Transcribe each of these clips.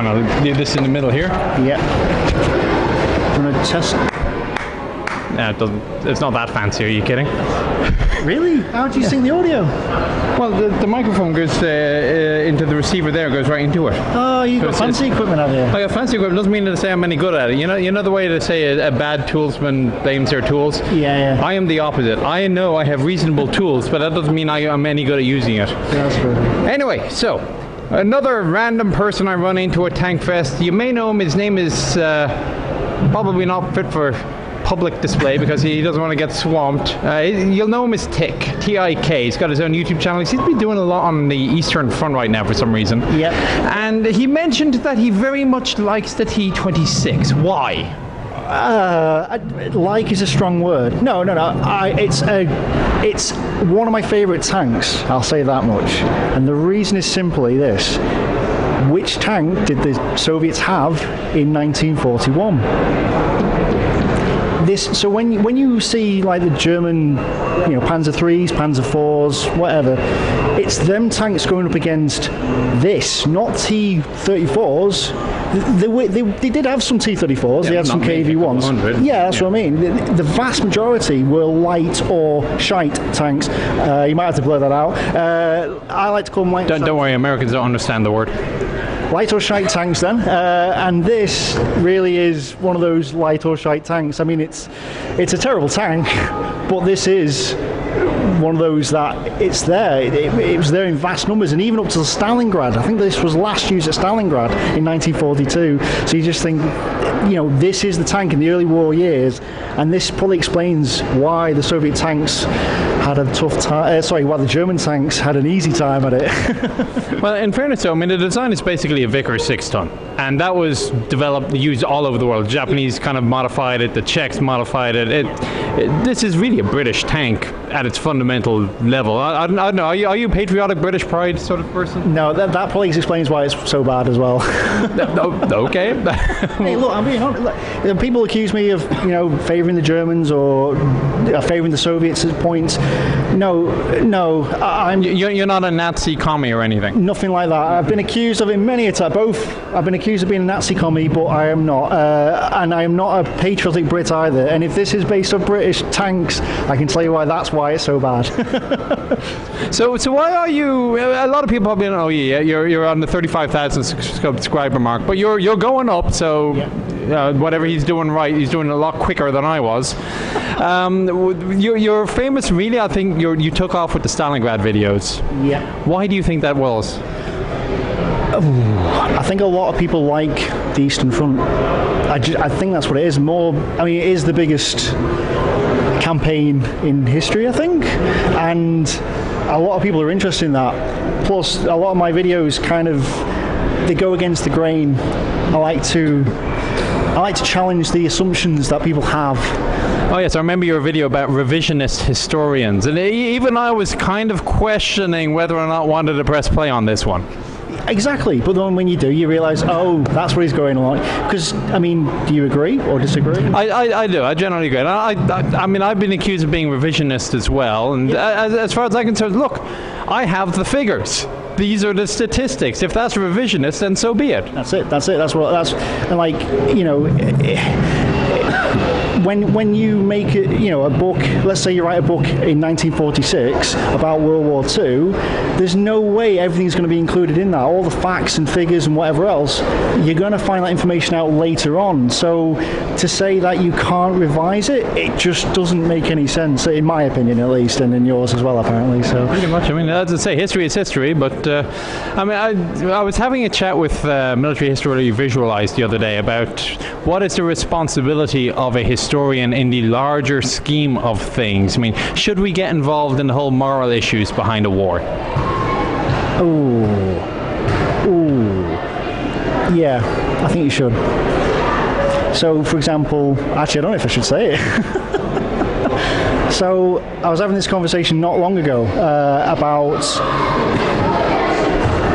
kind of do this in the middle here. Yeah. I'm going to test. It's not that fancy. Are you kidding? Really? How do you sync the audio? Well, the microphone goes into the receiver there, goes right into it. Oh, you've got fancy equipment out here. I got fancy equipment. Doesn't mean to say I'm any good at it. You know the way to say a bad toolsman blames their tools? Yeah. I am the opposite. I know I have reasonable tools, but that doesn't mean I'm any good at using it. That's good. Anyway, so another random person I run into at TankFest. You may know him. His name is probably not fit for public display because he doesn't want to get swamped. You'll know him as TIK, T-I-K. He's got his own YouTube channel. He seems to be doing a lot on the Eastern Front right now for some reason. Yep. And he mentioned that he very much likes the T26. Why? Like is a strong word. No. It's one of my favourite tanks. I'll say that much. And the reason is simply this: which tank did the Soviets have in 1941? So when you see like the German, Panzer IIIs, Panzer IVs, whatever, it's them tanks going up against this, not T-34s. They did have some T-34s. Yeah, they had some KV-1s. Yeah, that's what I mean. The vast majority were light or shite tanks. You might have to blur that out. I like to call them light. Don't worry, Americans don't understand the word. Light or shite tanks then, and this really is one of those light or shite tanks. I mean, it's a terrible tank, but this is one of those that it's there. It was there in vast numbers, and even up to Stalingrad. I think this was last used at Stalingrad in 1942. So you just think, this is the tank in the early war years, and this probably explains why the Soviet tanks had a tough time. Why the German tanks had an easy time at it. Well, in fairness, though, I mean, the design is basically a Vickers 6-ton, and that was used all over the world. The Japanese kind of modified it. The Czechs modified it. This is really a British tank at its fundamental level. I don't know. Are you a patriotic British pride sort of person? No, that probably explains why it's so bad as well. Okay. Hey, look, I mean, people accuse me of favouring the Germans or favouring the Soviets at points. No, I'm. You're not a Nazi commie or anything. Nothing like that. I've been accused of it many a time. I've been accused of being a Nazi commie, but I am not, and I am not a patriotic Brit either. And if this is based on British tanks, I can tell you that's why it's so bad. So why are you? A lot of people probably don't know you. You're on the 35,000 subscriber mark, but you're going up. So whatever he's doing right, he's doing it a lot quicker than I was. You're famous, really. I think you took off with the Stalingrad videos. Yeah. Why do you think that was? I think a lot of people like the Eastern Front. I think that's what it is. It is the biggest campaign in history, I think, and a lot of people are interested in that. Plus, a lot of my videos they go against the grain. I like to challenge the assumptions that people have. Oh yes, I remember your video about revisionist historians, and even I was kind of questioning whether or not wanted to press play on this one. Exactly, but then when you do, you realise, that's what he's going on. Because, do you agree or disagree? I do. I generally agree. I mean, I've been accused of being revisionist as well, and as far as I'm concerned, look, I have the figures. These are the statistics. If that's revisionist, then so be it. That's it. When you make a book, let's say you write a book in 1946 about World War II, there's no way everything's going to be included in that. All the facts and figures and whatever else, you're going to find that information out later on. So to say that you can't revise it, it just doesn't make any sense, in my opinion at least, and in yours as well apparently. So pretty much. I mean, as I say, history is history, but I was having a chat with Military History Visualized the other day about what is the responsibility of a historian in the larger scheme of things. I mean, should we get involved in the whole moral issues behind a war? Yeah, I think you should. So, for example, actually I don't know if I should say it. So, I was having this conversation not long ago about...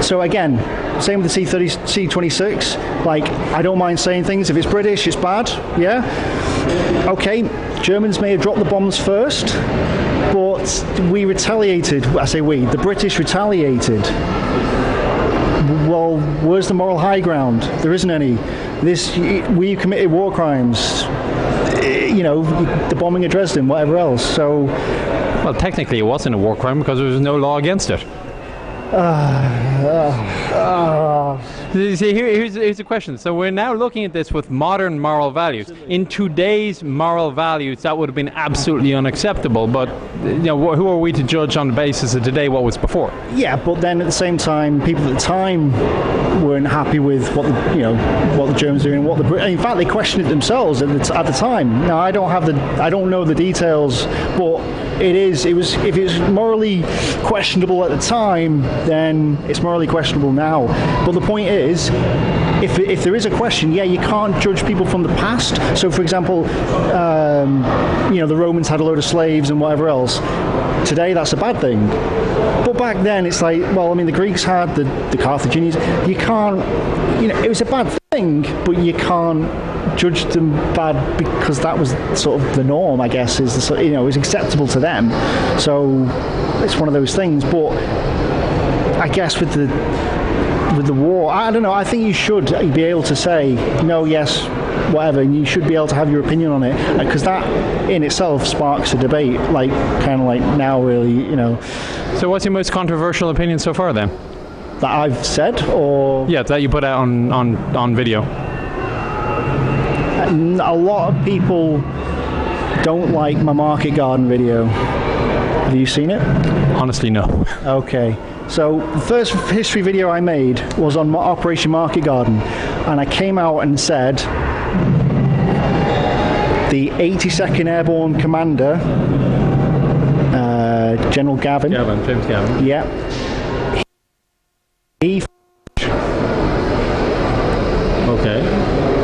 So again, same with the C26, I don't mind saying things. If it's British, it's bad, yeah? Okay, Germans may have dropped the bombs first, but we retaliated. I say we, the British retaliated well, where's the moral high ground? There isn't any. We committed war crimes, the bombing of Dresden, whatever else. So, well, technically it wasn't a war crime because there was no law against it. See, here's the question. So we're now looking at this with modern moral values. In today's moral values, that would have been absolutely unacceptable. But who are we to judge on the basis of today what was before? Yeah, but then at the same time, people at the time weren't happy with what the Germans were doing. In fact, they questioned it themselves at the time. Now, I don't know the details, but if it was morally questionable at the time, then it's morally questionable now. But the point is, if there is a question, you can't judge people from the past. So, for example, the Romans had a load of slaves and whatever else. Today, that's a bad thing. But back then, it's like, well, I mean, the Greeks had the Carthaginians. You can't, it was a bad thing, but you can't judge them bad because that was sort of the norm, I guess, it was acceptable to them. So it's one of those things. But I guess with the war, I don't know, I think you should be able to say no, yes, whatever, and you should be able to have your opinion on it, because that in itself sparks a debate, kind of like now, really, So what's your most controversial opinion so far, then? That I've said, or? Yeah, that you put out on video. A lot of people don't like my market garden video. Have you seen it? Honestly, no. Okay. So the first history video I made was on Operation Market Garden, and I came out and said the 82nd Airborne Commander, General James Gavin. Yeah. He Okay.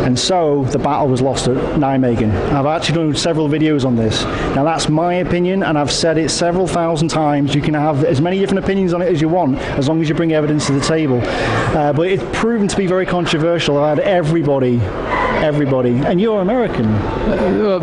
And so the battle was lost at Nijmegen. I've actually done several videos on this. Now that's my opinion, and I've said it several thousand times. You can have as many different opinions on it as you want, as long as you bring evidence to the table. But it's proven to be very controversial. I've had everybody. And you're American. I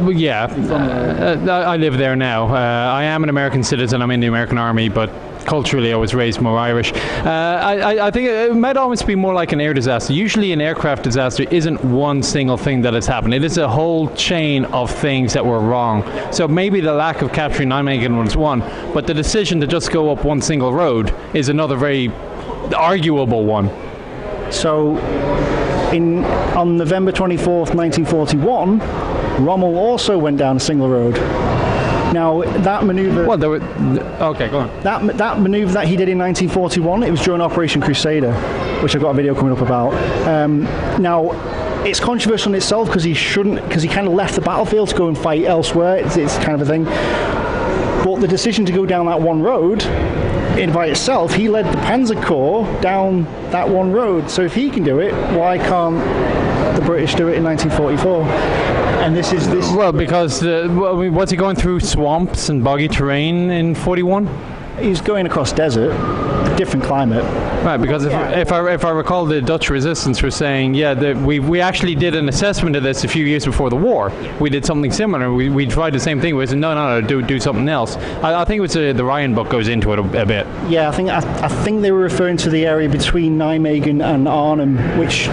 live there now. I am an American citizen. I'm in the American Army, but culturally I was raised more Irish. I think it might almost be more like an air disaster. Usually an aircraft disaster isn't one single thing that has happened. It is a whole chain of things that were wrong. So maybe the lack of capturing Nijmegen was one, but the decision to just go up one single road is another very arguable one. So on November 24th, 1941, Rommel also went down a single road. Now, that manoeuvre... Well, okay, go on. That manoeuvre that he did in 1941, it was during Operation Crusader, which I've got a video coming up about. Now, it's controversial in itself because he kind of left the battlefield to go and fight elsewhere. It's kind of a thing. But the decision to go down that one road, by itself, he led the Panzer Corps down that one road. So if he can do it, why can't the British do it in 1944? And this is this. Well, because was he going through swamps and boggy terrain in 41? He was going across desert, different climate. Right, because if I recall, the Dutch resistance were saying, we actually did an assessment of this a few years before the war. We did something similar. We tried the same thing. We said, no, do something else. I think it was the Ryan book goes into it a bit. Yeah, I think they were referring to the area between Nijmegen and Arnhem, which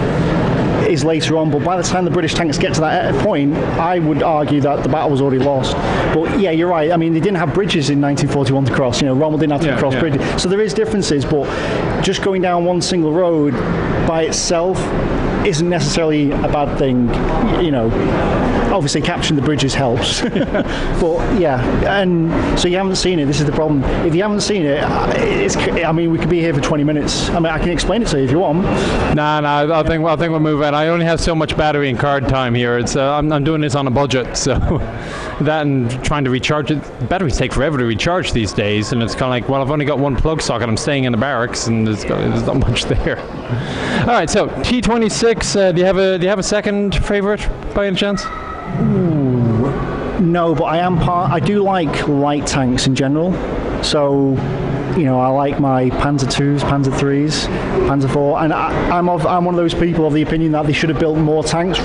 is later on, but by the time the British tanks get to that point, I would argue that the battle was already lost. But yeah, you're right. I mean, they didn't have bridges in 1941 to cross. Rommel didn't have to cross bridges. So there is differences, but just going down one single road by itself isn't necessarily a bad thing. Obviously capturing the bridges helps. But yeah, and so you haven't seen it. This is the problem. If you haven't seen it, we could be here for 20 minutes. I mean, I can explain it to you if you want. No, I think we'll move on. I only have so much battery and card time here. It's I'm doing this on a budget, so that and trying to recharge it. Batteries take forever to recharge these days, and it's kind of like, well, I've only got one plug socket. I'm staying in the barracks, and there's not much there. All right, so T26. Do you have a second favorite by any chance? Ooh, no, but I do like light tanks in general. So, I like my Panzer IIs, Panzer IIIs, Panzer IV, and I'm one of those people of the opinion that they should have built more tanks.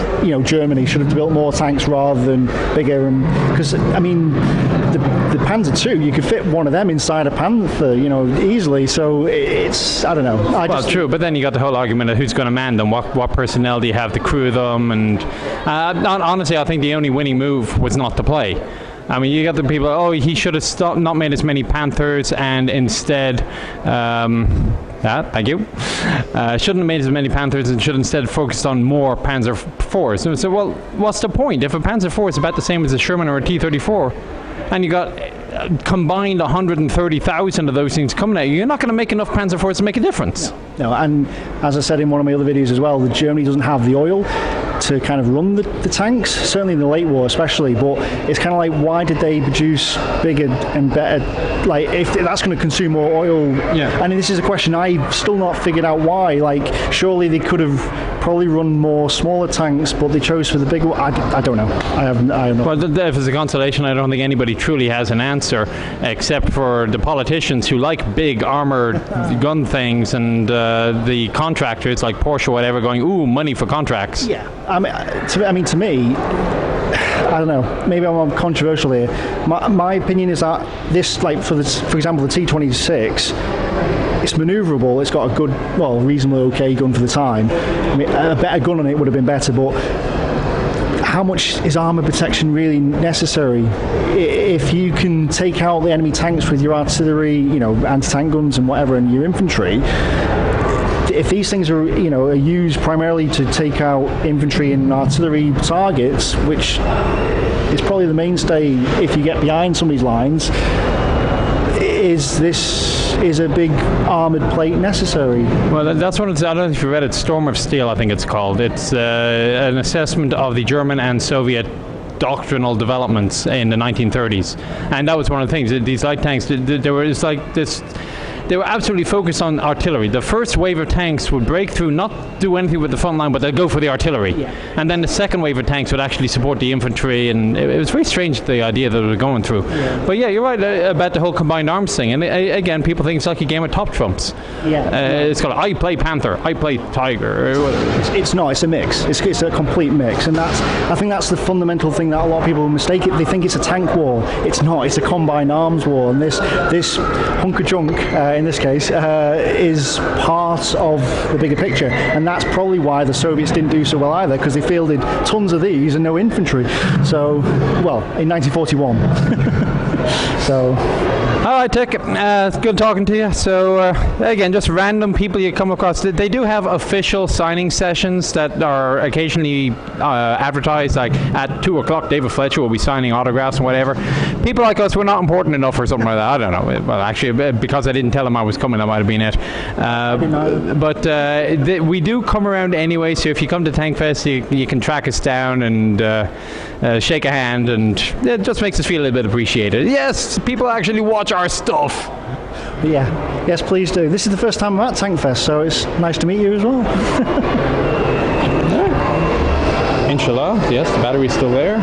Germany should have built more tanks rather than bigger, because the the Panzer II, you could fit one of them inside a Panther, easily. So it's, I don't know. Well, true, but then you got the whole argument of who's going to man them, what personnel do you have to crew them, and honestly, I think the only winning move was not to play. I mean, you got the people, he should have not made as many Panthers and instead, thank you, shouldn't have made as many Panthers and should instead focused on more Panzer IVs. So, well, what's the point? If a Panzer IV is about the same as a Sherman or a T-34, and you got combined 130,000 of those things coming at you, you're not going to make enough Panzer IVs to make a difference. No, and as I said in one of my other videos as well, Germany doesn't have the oil to kind of run the tanks, certainly in the late war especially, but it's kind of like, why did they produce bigger and better, like, if that's going to consume more oil? Yeah. And this is a question I've still not figured out why. Like, surely they could have probably run more smaller tanks, but they chose for the bigger one. I don't know. I have no. Well, if it's a consolation, I don't think anybody truly has an answer, except for the politicians who like big armored gun things, and the contractors like Porsche or whatever going, ooh, money for contracts. Yeah. To me, I don't know, maybe I'm controversial here. My opinion is that this, like, for example, the T-26, it's manoeuvrable, it's got a good, well, reasonably okay gun for the time. I mean, a better gun on it would have been better, but how much is armour protection really necessary? If you can take out the enemy tanks with your artillery, anti-tank guns and whatever, and your infantry, if these things are used primarily to take out infantry and artillery targets, which is probably the mainstay if you get behind some of these lines, is a big armoured plate necessary? Well, that's what it's, I don't know if you read it, Storm of Steel, I think it's called. It's an assessment of the German and Soviet doctrinal developments in the 1930s, and that was one of the things. These light tanks, they were absolutely focused on artillery. The first wave of tanks would break through, not do anything with the front line, but they'd go for the artillery. Yeah. And then the second wave of tanks would actually support the infantry, and it was very strange, the idea that it was going through. Yeah. But yeah, you're right about the whole combined arms thing. And again, people think it's like a game of top trumps. Yeah. It's called, I play Panther, I play Tiger. It's not, it's a mix. It's a complete mix. And I think that's the fundamental thing that a lot of people mistake it. They think it's a tank war. It's not, it's a combined arms war. And this hunk of junk, in this case, is part of the bigger picture, and that's probably why the Soviets didn't do so well either, because they fielded tons of these and no infantry. So, well, in 1941. So. All right, TIK, it's good talking to you. So, again, just random people you come across. They do have official signing sessions that are occasionally advertised, like at 2 o'clock, David Fletcher will be signing autographs and whatever. People like us, we're not important enough or something like that. I don't know. Well, actually, because I didn't tell him I was coming, that might have been it. But we do come around anyway, so if you come to TankFest, you can track us down and shake a hand, and it just makes us feel a little bit appreciated. Yes, people actually watch our stuff. Yeah, yes, please do. This is the first time I'm at TankFest, so it's nice to meet you as well. Inshallah, yes, the battery's still there.